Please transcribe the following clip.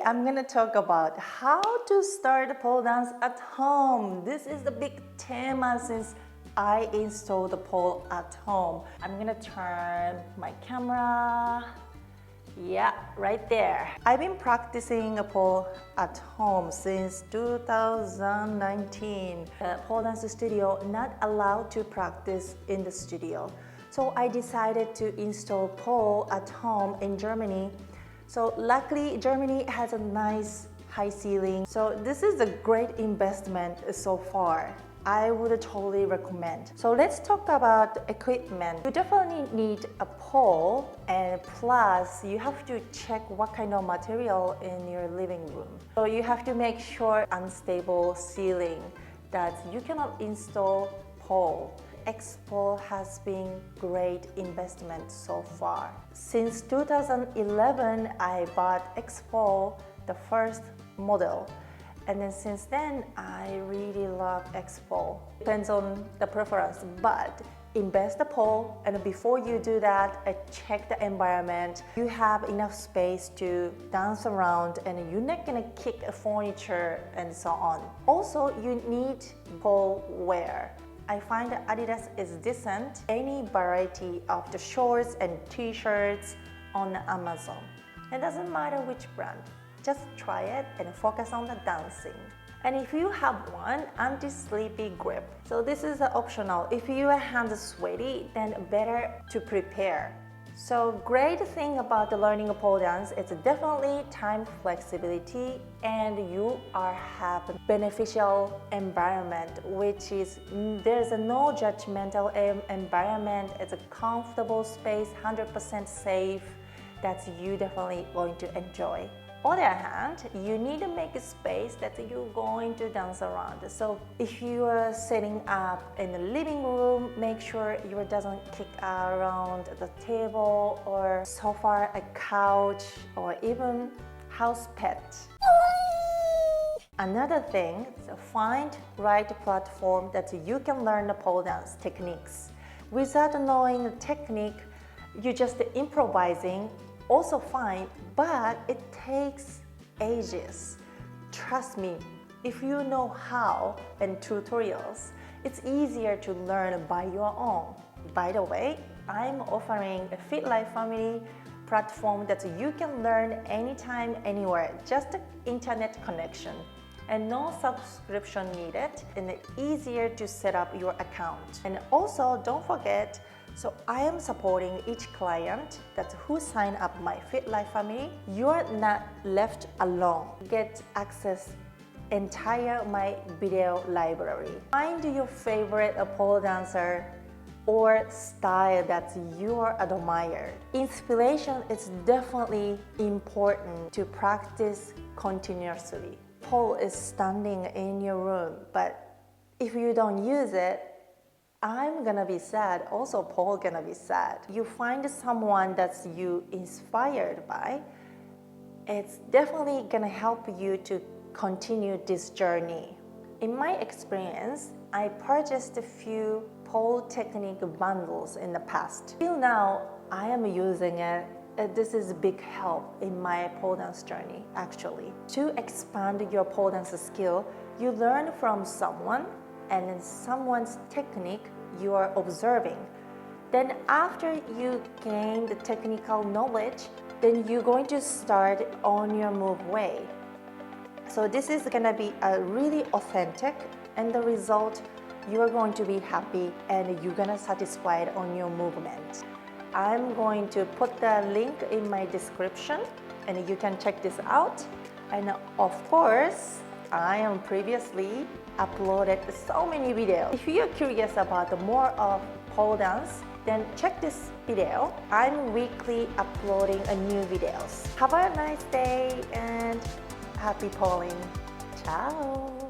I'm gonna talk about how to start a pole dance at home. This is the big tema since I installed the pole at home. I'm gonna turn my camera. Yeah, right there. I've been practicing a pole at home since 2019. The pole dance studio not allowed to practice in the studio. So I decided to install pole at home in Germany. So luckily, Germany has a nice high ceiling. So this is a great investment so far. I would totally recommend. So let's talk about equipment. You definitely need a pole, and plus you have to check what kind of material in your living room. So you have to make sure unstable ceiling that you cannot install pole. Xpole has been great investment so far. Since 2011, I bought Xpole, the first model. And then since then, I really love Xpole. Depends on the preference, but invest the pole, and before you do that, check the environment. You have enough space to dance around, and you're not gonna kick a furniture and so on. Also, you need pole wear. I find that Adidas is decent. Any variety of the shorts and t-shirts on Amazon. It doesn't matter which brand. Just try it and focus on the dancing. And if you have one, anti-sleepy grip. So this is optional. If your hands are sweaty, then better to prepare. So great thing about the learning a pole dance is definitely time flexibility, and you have a beneficial environment, which is there's no judgmental environment. It's a comfortable space, 100% safe. That's you definitely going to enjoy. On the other hand, you need to make a space that you're going to dance around. So if you are setting up in the living room, make sure you doesn't kick around the table or sofa, a couch, or even house pet. Another thing is find right platform that you can learn the pole dance techniques. Without knowing the technique, you're just improvising. Also fine, but it takes ages. Trust me, if you know how and tutorials, it's easier to learn by your own. By the way, I'm offering a Fit Life Family platform that you can learn anytime, anywhere, just an internet connection. And no subscription needed, and easier to set up your account. And also, don't forget, so I am supporting each client who sign up my Fit Life Family. You're not left alone. Get access entire my video library. Find your favorite pole dancer or style that you are admired. Inspiration is definitely important to practice continuously. Pole is standing in your room, but if you don't use it, I'm gonna be sad, also Paul gonna be sad. You find someone that's you inspired by, it's definitely gonna help you to continue this journey. In my experience, I purchased a few pole technique bundles in the past. Till now, I am using it. This is a big help in my pole dance journey, actually. To expand your pole dance skill, you learn from someone, and in someone's technique you are observing. Then after you gain the technical knowledge, then you're going to start on your move way. So this is gonna be a really authentic, and the result, you are going to be happy and you're gonna satisfied on your movement. I'm going to put the link in my description and you can check this out. And of course, I am previously uploaded so many videos. If you're curious about more of pole dance, then check this video. I'm weekly uploading new videos. Have a nice day and happy poling. Ciao!